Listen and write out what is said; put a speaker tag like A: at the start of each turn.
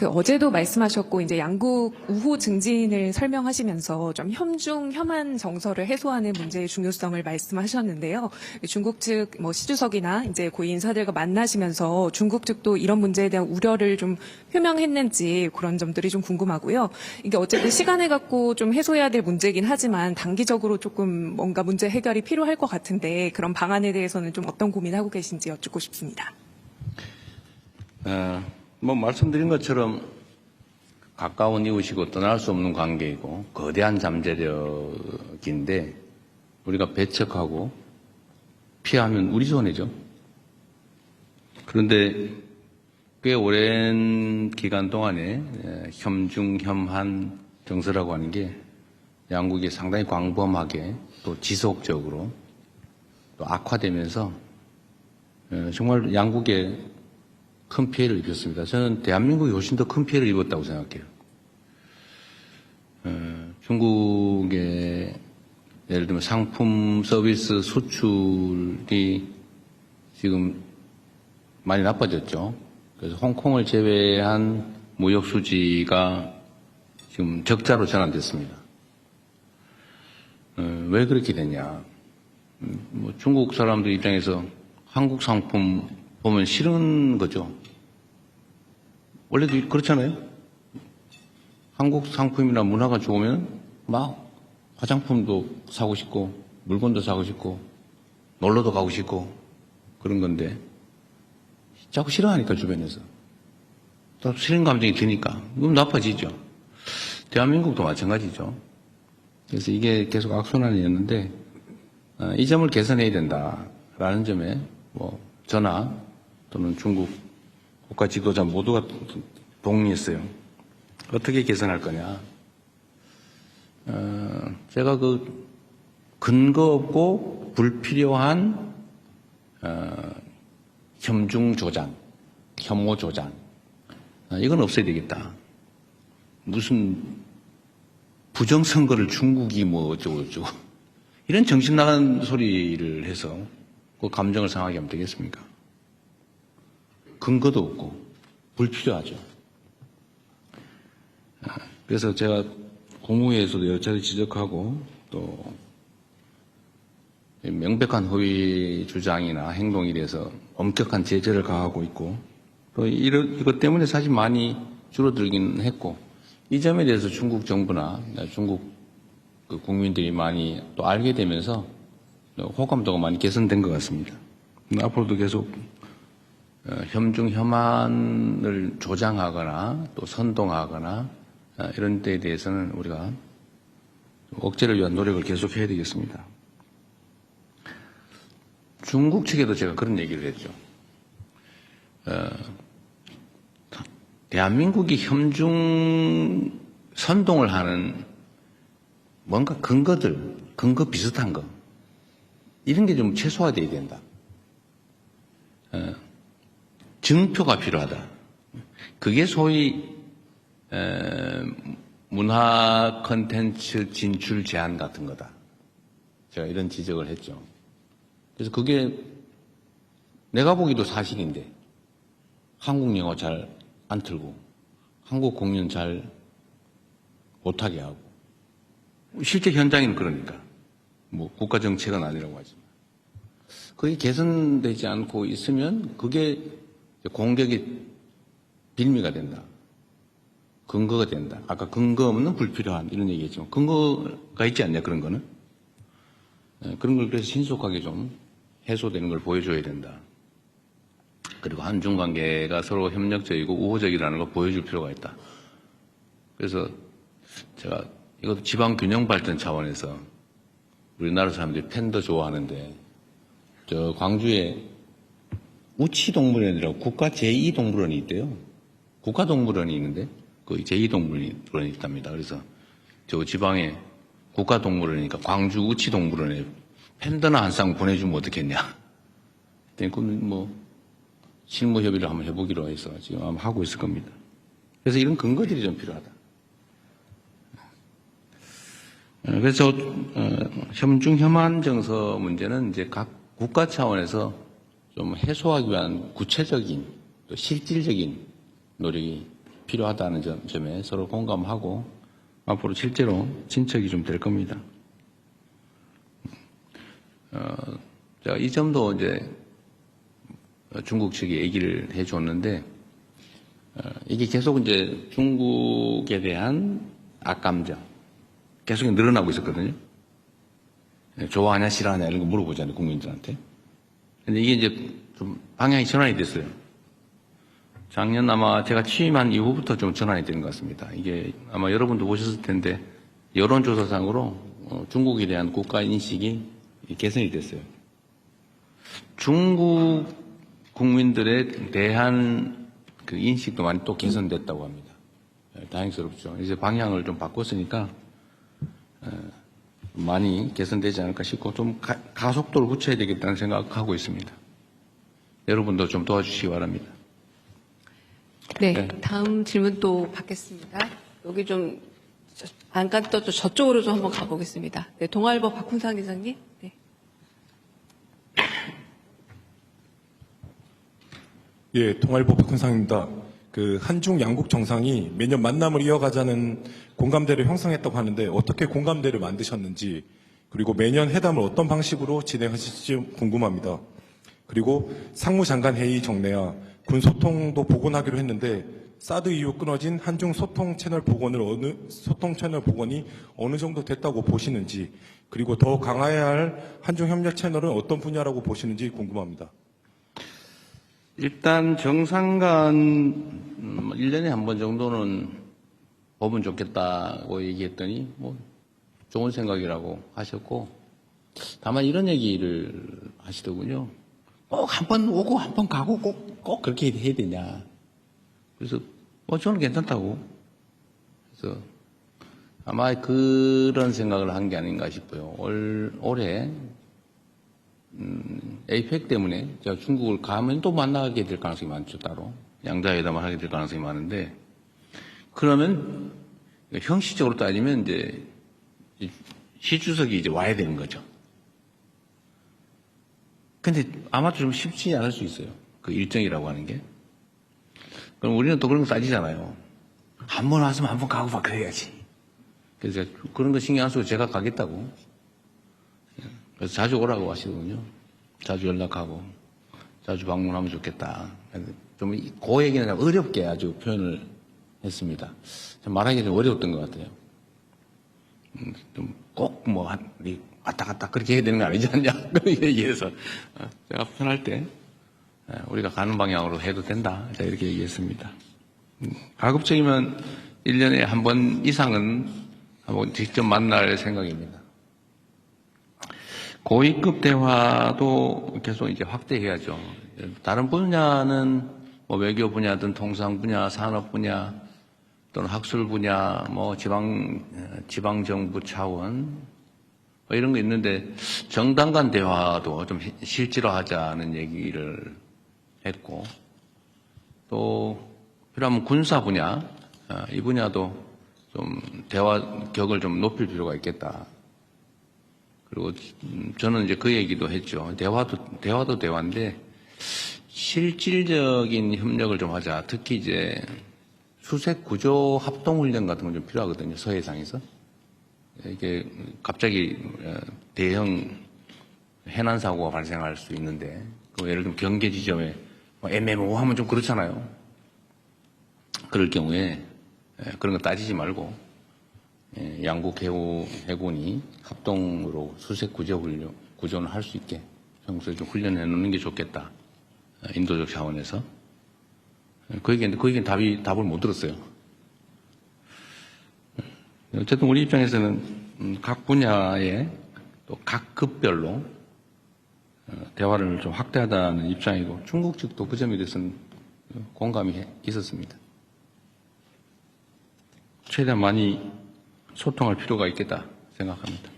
A: 어제도 말씀하셨고 이제 양국 우호 증진을 설명하시면서 좀 혐중 혐한 정서를 해소하는 문제의 중요성을 말씀하셨는데요. 중국 측 시주석이나 이제 고위 인사들과 만나시면서 중국 측도 이런 문제에 대한 우려를 좀 표명했는지 그런 점들이 좀 궁금하고요. 이게 어쨌든 시간을 갖고 좀 해소해야 될 문제이긴 하지만 단기적으로 조금 뭔가 문제 해결이 필요할 것 같은데 그런 방안에 대해서는 좀 어떤 고민하고 계신지 여쭙고 싶습니다.
B: 말씀드린 것처럼 가까운 이웃이고 떠날 수 없는 관계이고 거대한 잠재력인데 우리가 배척하고 피하면 우리 손해죠. 그런데 꽤 오랜 기간 동안에 혐중, 혐한 정서라고 하는 게 양국이 상당히 광범하게 또 지속적으로 또 악화되면서 정말 양국에 큰 피해를 입혔습니다. 저는 대한민국이 훨씬 더 큰 피해를 입었다고 생각해요. 중국의 예를 들면 상품 서비스 수출이 지금 많이 나빠졌죠. 그래서 홍콩을 제외한 무역 수지가 지금 적자로 전환됐습니다. 왜 그렇게 됐냐? 중국 사람들 입장에서 한국 상품 보면 싫은 거죠. 원래도 그렇잖아요. 한국 상품이나 문화가 좋으면 막 화장품도 사고 싶고 물건도 사고 싶고 놀러도 가고 싶고 그런 건데 자꾸 싫어하니까 주변에서 또 싫은 감정이 드니까 그럼 나빠지죠. 대한민국도 마찬가지죠. 그래서 이게 계속 악순환이었는데 이 점을 개선해야 된다라는 점에 저나 또는 중국 국가 지도자 모두가 동의했어요. 어떻게 개선할 거냐. 제가 근거 없고 불필요한 혐중 조장, 혐오 조장 이건 없어야 되겠다. 무슨 부정선거를 중국이 어쩌고 이런 정신 나간 소리를 해서 그 감정을 상하게 하면 되겠습니까? 근거도 없고 불필요하죠. 그래서 제가 국무회에서도 여러 차례 지적하고 또 명백한 허위 주장이나 행동에 대해서 엄격한 제재를 가하고 있고 또 이것 때문에 사실 많이 줄어들긴 했고 이 점에 대해서 중국 정부나 중국 국민들이 많이 또 알게 되면서 호감도가 많이 개선된 것 같습니다. 앞으로도 계속 혐중 혐한을 조장하거나 또 선동하거나 이런 데에 대해서는 우리가 억제를 위한 노력을 계속해야 되겠습니다. 중국 측에도 제가 그런 얘기를 했죠. 대한민국이 혐중 선동을 하는 뭔가 근거 비슷한 거 이런 게 좀 최소화돼야 된다. 증표가 필요하다. 그게 소위 문화 콘텐츠 진출 제한 같은 거다. 제가 이런 지적을 했죠. 그래서 그게 내가 보기도 사실인데 한국 영어 잘 안 틀고 한국 공연 잘 못하게 하고 실제 현장에는 그러니까 국가 정책은 아니라고 하지만 그게 개선되지 않고 있으면 그게 공격의 빌미가 된다. 근거가 된다. 아까 근거 없는 불필요한 이런 얘기했지만 근거가 있지 않냐 그런 거는. 그런 걸 그래서 신속하게 좀 해소되는 걸 보여줘야 된다. 그리고 한중 관계가 서로 협력적이고 우호적이라는 걸 보여줄 필요가 있다. 그래서 제가 이것도 지방 균형 발전 차원에서 우리나라 사람들이 팬더 좋아하는데 저 광주에 우치동물원이라고 국가 제2동물원이 있대요. 국가동물원이 있는데 거기 제2동물원이 있답니다. 그래서 저 지방에 국가동물원이니까 광주 우치동물원에 팬더나 한 쌍 보내주면 어떻겠냐. 그럼 실무 협의를 한번 해보기로 해서 지금 아마 하고 있을 겁니다. 그래서 이런 근거들이 좀 필요하다. 그래서 혐중 혐한 정서 문제는 이제 각 국가 차원에서 좀 해소하기 위한 구체적인 또 실질적인 노력이 필요하다는 점에 서로 공감하고 앞으로 실제로 진척이 좀 될 겁니다. 제가 이 점도 이제 중국 측이 얘기를 해줬는데 이게 계속 이제 중국에 대한 악감정 계속 늘어나고 있었거든요. 좋아하냐 싫어하냐 이런 거 물어보잖아요, 국민들한테. 근데 이게 이제 좀 방향이 전환이 됐어요. 작년 아마 제가 취임한 이후부터 좀 전환이 된 것 같습니다. 이게 아마 여러분도 보셨을 텐데 여론조사상으로 중국에 대한 국가 인식이 개선이 됐어요. 중국 국민들에 대한 그 인식도 많이 또 개선됐다고 합니다. 다행스럽죠. 이제 방향을 좀 바꿨으니까 많이 개선되지 않을까 싶고 좀 가속도를 붙여야 되겠다는 생각하고 있습니다. 여러분도 좀 도와주시기 바랍니다.
C: 네, 다음 질문 또 받겠습니다. 여기 좀 안간 또 저쪽으로 좀 한번 가보겠습니다. 네, 동아일보 박훈상 기자님. 네.
D: 예, 동아일보 박훈상입니다. 그 한중 양국 정상이 매년 만남을 이어가자는 공감대를 형성했다고 하는데 어떻게 공감대를 만드셨는지 그리고 매년 회담을 어떤 방식으로 진행하실지 궁금합니다. 그리고 상무장관 회의 정례와 군 소통도 복원하기로 했는데 사드 이후 끊어진 한중 소통 채널 복원이 어느 정도 됐다고 보시는지 그리고 더 강화해야 할 한중 협력 채널은 어떤 분야라고 보시는지 궁금합니다.
B: 일단 정상간 1년에 한 번 정도는 보면 좋겠다고 얘기했더니 뭐 좋은 생각이라고 하셨고 다만 이런 얘기를 하시더군요. 꼭 한 번 오고 한 번 가고 꼭 그렇게 해야 되냐. 그래서 뭐 저는 괜찮다고. 그래서 아마 그런 생각을 한 게 아닌가 싶어요. 올해 에이펙 때문에 제가 중국을 가면 또 만나게 될 가능성이 많죠. 따로 양자회담을 하게 될 가능성이 많은데 그러면 형식적으로 따지면 이제 시 주석이 이제 와야 되는 거죠. 근데 아마도 좀 쉽지 않을 수 있어요. 그 일정이라고 하는 게. 그럼 우리는 또 그런 거 따지잖아요. 한 번 왔으면 한 번 가고 막 그래야지. 그래서 그런 거 신경 안 쓰고 제가 가겠다고. 그래서 자주 오라고 하시거든요. 자주 연락하고 자주 방문하면 좋겠다. 좀 그 얘기는 어렵게 아주 표현을 했습니다. 좀 말하기 좀 어려웠던 것 같아요. 좀 꼭 뭐 왔다 갔다 그렇게 해야 되는 거 아니지 않냐 그런 얘기해서 제가 편할 때 우리가 가는 방향으로 해도 된다 이렇게 얘기했습니다. 가급적이면 1년에 한 번 이상은 한번 직접 만날 생각입니다. 고위급 대화도 계속 이제 확대해야죠. 다른 분야는 뭐 외교 분야든 통상 분야, 산업 분야 또는 학술 분야, 뭐 지방 정부 차원 뭐 이런 거 있는데 정당 간 대화도 좀 실질화하자는 얘기를 했고 또 필요하면 군사 분야 이 분야도 좀 대화 격을 좀 높일 필요가 있겠다. 그리고 저는 이제 그 얘기도 했죠. 대화도 대화인데 실질적인 협력을 좀 하자. 특히 이제 수색 구조 합동 훈련 같은 건 좀 필요하거든요. 서해상에서. 이게 갑자기 대형 해난 사고가 발생할 수 있는데 예를 들면 경계 지점에 애매모호하면 좀 그렇잖아요. 그럴 경우에 그런 거 따지지 말고 양국 해군이 합동으로 수색 구조는 할 수 있게 평소에 좀 훈련해 놓는 게 좋겠다. 인도적 차원에서. 그 얘기는 답을 못 들었어요. 어쨌든 우리 입장에서는 각 분야에 또 각 급별로 대화를 좀 확대하다는 입장이고 중국 측도 그 점에 대해서는 공감이 있었습니다. 최대한 많이 소통할 필요가 있겠다 생각합니다.